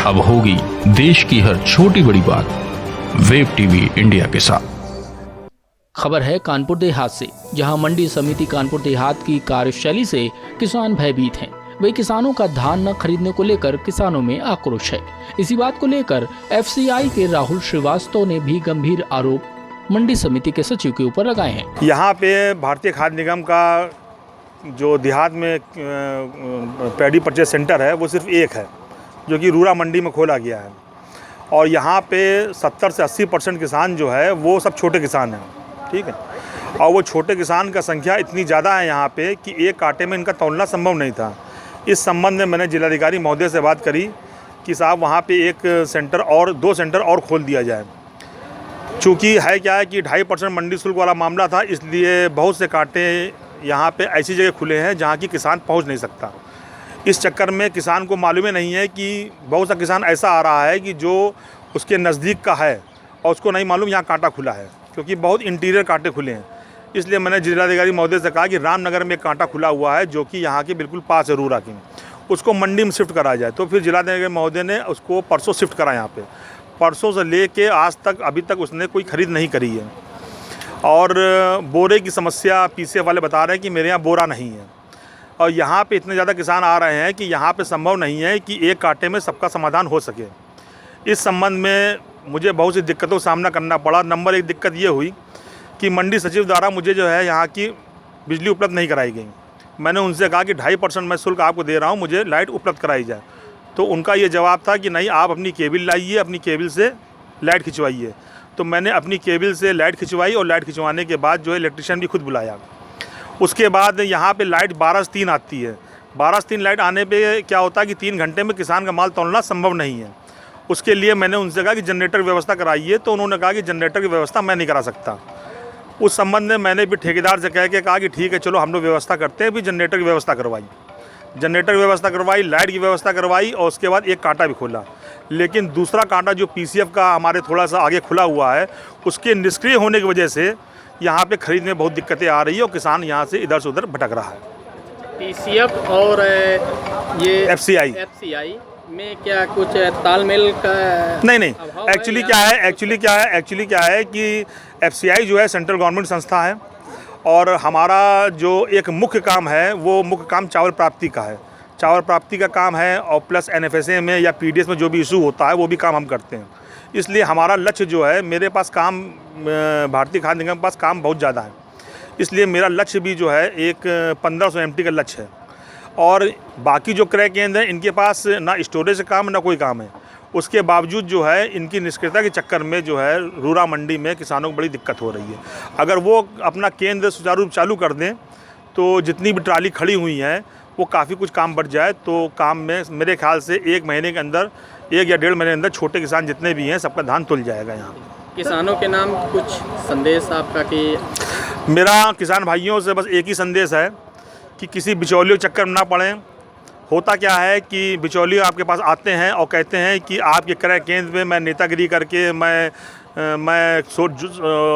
अब होगी देश की हर छोटी बड़ी बात वेब टीवी इंडिया के साथ। खबर है कानपुर देहात से, जहां मंडी समिति कानपुर देहात की कार्यशैली से किसान भयभीत हैं। वे किसानों का धान न खरीदने को लेकर किसानों में आक्रोश है। इसी बात को लेकर एफसीआई के राहुल श्रीवास्तव ने भी गंभीर आरोप मंडी समिति के सचिव के ऊपर लगाए हैं। यहाँ पे भारतीय खाद्य निगम का जो देहात में पैडी परचेज सेंटर है वो सिर्फ एक है, जो कि रूरा मंडी में खोला गया है। और यहाँ पे 70 से 80% किसान जो है वो सब छोटे किसान हैं, ठीक है। और वो छोटे किसान का संख्या इतनी ज़्यादा है यहाँ पे कि एक कांटे में इनका तौलना संभव नहीं था। इस संबंध में मैंने जिलाधिकारी महोदय से बात करी कि साहब वहाँ पे एक सेंटर और 2 सेंटर और खोल दिया जाए। चूँकि है क्या है कि 2.5% मंडी शुल्क वाला मामला था, इसलिए बहुत से कांटे यहाँ पे ऐसी जगह खुले हैं जहाँ की किसान पहुँच नहीं सकता। इस चक्कर में किसान को मालूम ही नहीं है कि बहुत सा किसान ऐसा आ रहा है कि जो उसके नज़दीक का है और उसको नहीं मालूम यहाँ कांटा खुला है, क्योंकि बहुत इंटीरियर कांटे खुले हैं। इसलिए मैंने जिलाधिकारी महोदय से कहा कि रामनगर में कांटा खुला हुआ है जो कि यहाँ के बिल्कुल पास है रूरा की, उसको मंडी में शिफ्ट करा जाए। तो फिर जिलाधिकारी महोदय ने उसको परसों शिफ्ट करा यहाँ पे। परसों से लेके आज तक अभी तक उसने कोई ख़रीद नहीं करी है। और बोरे की समस्या पीसीएफ वाले बता रहे हैं कि मेरे यहाँ बोरा नहीं है। और यहाँ पे इतने ज़्यादा किसान आ रहे हैं कि यहाँ पे संभव नहीं है कि एक कांटे में सबका समाधान हो सके। इस संबंध में मुझे बहुत सी दिक्कतों का सामना करना पड़ा। नंबर 1 दिक्कत ये हुई कि मंडी सचिव द्वारा मुझे जो है यहाँ की बिजली उपलब्ध नहीं कराई गई। मैंने उनसे कहा कि 2.5% मैं शुल्क आपको दे रहा हूँ, मुझे लाइट उपलब्ध कराई जाए। तो उनका ये जवाब था कि नहीं, आप अपनी केबिल लाइए, अपनी केबिल से लाइट खिंचवाइए। तो मैंने अपनी केबिल से लाइट खिंचवाई और लाइट खिंचवाने के बाद जो है इलेक्ट्रिशियन भी खुद बुलाया। उसके बाद यहाँ पे लाइट 12 से 3 आती है। 12 से 3 लाइट आने पे क्या होता है कि 3 घंटे में किसान का माल तौलना संभव नहीं है। उसके लिए मैंने उनसे कहा कि जनरेटर की व्यवस्था कराइए, तो उन्होंने कहा कि जनरेटर की व्यवस्था मैं नहीं करा सकता। उस संबंध में मैंने भी ठेकेदार से कह के कहा कि ठीक है चलो हम लोग व्यवस्था करते हैं। भी जनरेटर की व्यवस्था करवाई, जनरेटर की व्यवस्था करवाई, लाइट की व्यवस्था करवाई और उसके बाद एक कांटा भी खोला। लेकिन दूसरा कांटा जो पीसीएफ का हमारे थोड़ा सा आगे खुला हुआ है, उसके निष्क्रिय होने की वजह से यहाँ पे खरीदने में बहुत दिक्कतें आ रही है और किसान यहाँ से इधर से उधर भटक रहा है। पीसीएफ और ये एफसीआई में क्या कुछ तालमेल का नहीं एक्चुअली क्या है कि एफसीआई जो है सेंट्रल गवर्नमेंट संस्था है और हमारा जो एक मुख्य काम है वो मुख्य काम चावल प्राप्ति का है। चावल प्राप्ति का काम है और प्लस एनएफएसए में या पीडीएस में जो भी इशू होता है वो भी काम हम करते हैं। इसलिए हमारा लक्ष्य जो है, मेरे पास काम भारतीय खाद्य निगम के पास काम बहुत ज़्यादा है, इसलिए मेरा लक्ष्य भी जो है एक 1500 एमटी का लक्ष्य है। और बाकी जो क्रय केंद्र हैं इनके पास ना स्टोरेज का काम ना कोई काम है। उसके बावजूद जो है इनकी निष्क्रियता के चक्कर में जो है रूरा मंडी में किसानों को बड़ी दिक्कत हो रही है। अगर वो अपना केंद्र सुचारू रूप चालू कर दें तो जितनी भी ट्राली खड़ी हुई हैं वो काफ़ी कुछ काम बढ़ जाए। तो काम में मेरे ख्याल से 1 महीने के अंदर, 1 या 1.5 महीने के अंदर छोटे किसान जितने भी हैं सबका धान तुल जाएगा। यहाँ किसानों के नाम कुछ संदेश आपका? कि मेरा किसान भाइयों से बस एक ही संदेश है कि किसी बिचौलियों चक्कर में ना पड़ें। होता क्या है कि बिचौलियों आपके पास आते हैं और कहते हैं कि आपके क्रय केंद्र में मैं नेतागिरी करके, मैं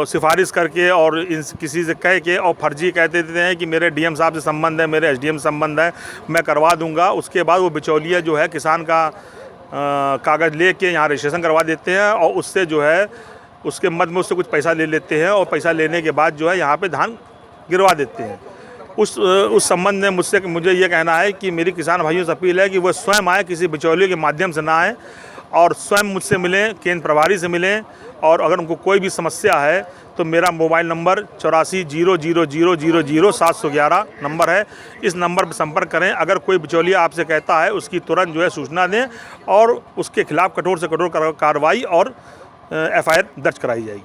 सिफारिश करके और किसी से कह के और फर्जी कह देते हैं कि मेरे डीएम साहब से संबंध है, मेरे एसडीएम संबंध है, मैं करवा दूंगा। उसके बाद वो बिचौलिया जो है किसान का कागज़ ले कर यहाँ रजिस्ट्रेशन करवा देते हैं और उससे जो है उसके मद में उससे कुछ पैसा ले लेते हैं और पैसा लेने के बाद जो है यहाँ पे धान गिरवा देते हैं। उस संबंध में मुझे ये कहना है कि मेरी किसान भाइयों से अपील है कि वह स्वयं आए, किसी बिचौलियों के माध्यम से ना आए और स्वयं मुझसे मिलें, केंद्र प्रभारी से मिलें। और अगर उनको कोई भी समस्या है तो मेरा मोबाइल नंबर 8400000711 नंबर है, इस नंबर पर संपर्क करें। अगर कोई बिचौलिया आपसे कहता है उसकी तुरंत जो है सूचना दें और उसके खिलाफ कठोर से कठोर कार्रवाई और एफआईआर दर्ज कराई जाएगी।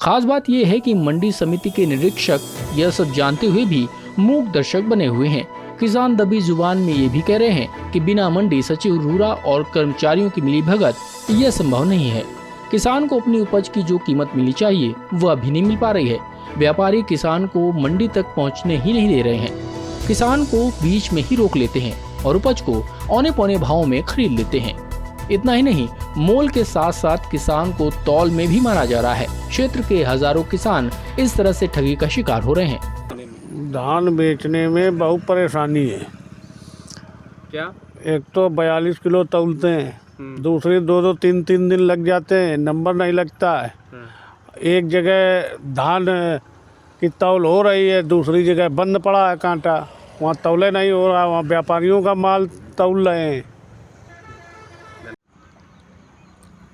खास बात यह है कि मंडी समिति के निरीक्षक यह सब जानते हुए भी मूक दर्शक बने हुए हैं। किसान दबी जुबान में ये भी कह रहे हैं कि बिना मंडी सचिव रूरा और कर्मचारियों की मिलीभगत यह संभव नहीं है। किसान को अपनी उपज की जो कीमत मिलनी चाहिए वह अभी नहीं मिल पा रही है। व्यापारी किसान को मंडी तक पहुंचने ही नहीं दे रहे हैं। किसान को बीच में ही रोक लेते हैं और उपज को औने पौने भाव में खरीद लेते हैं। इतना ही नहीं, मोल के साथ साथ किसान को तौल में भी मारा जा रहा है। क्षेत्र के हजारों किसान इस तरह से ठगी का शिकार हो रहे हैं। धान बेचने में बहुत परेशानी है। क्या? एक तो 42 किलो तौलते हैं दूसरी 2-2 3-3 दिन लग जाते हैं, नंबर नहीं लगता है। एक जगह धान की तौल हो रही है, दूसरी जगह बंद पड़ा है कांटा, वहाँ तौले नहीं हो रहा, वहाँ व्यापारियों का माल तौल रहे हैं।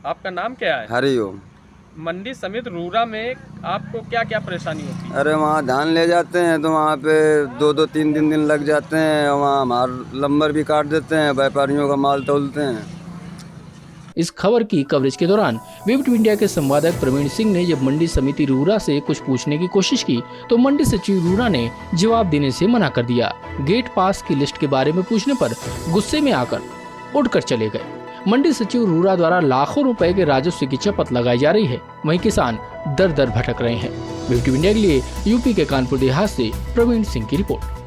आपका नाम क्या है? हरिओम। मंडी समिति रूरा में आपको क्या क्या परेशानी होती है? अरे वहाँ धान ले जाते हैं तो वहाँ पे 2-2 3 दिन लग जाते हैं, वहाँ हमारा नंबर भी काट देते हैं, व्यापारियों का माल तौलते हैं। इस खबर की कवरेज के दौरान वेब टीवी इंडिया के संवादक प्रवीण सिंह ने जब मंडी समिति रूरा से कुछ पूछने की कोशिश की तो मंडी सचिव रूरा ने जवाब देने से मना कर दिया। गेट पास की लिस्ट के बारे में पूछने पर गुस्से में आकर उड़कर चले गए। मंडी सचिव रूरा द्वारा लाखों रुपए के राजस्व की चपत लगाई जा रही है, वहीं किसान दर दर भटक रहे हैं। वेब टीवी इंडिया के लिए यूपी के कानपुर देहात से प्रवीण सिंह की रिपोर्ट।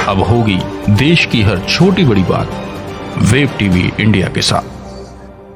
अब होगी देश की हर छोटी बड़ी बात वेब टीवी इंडिया के साथ।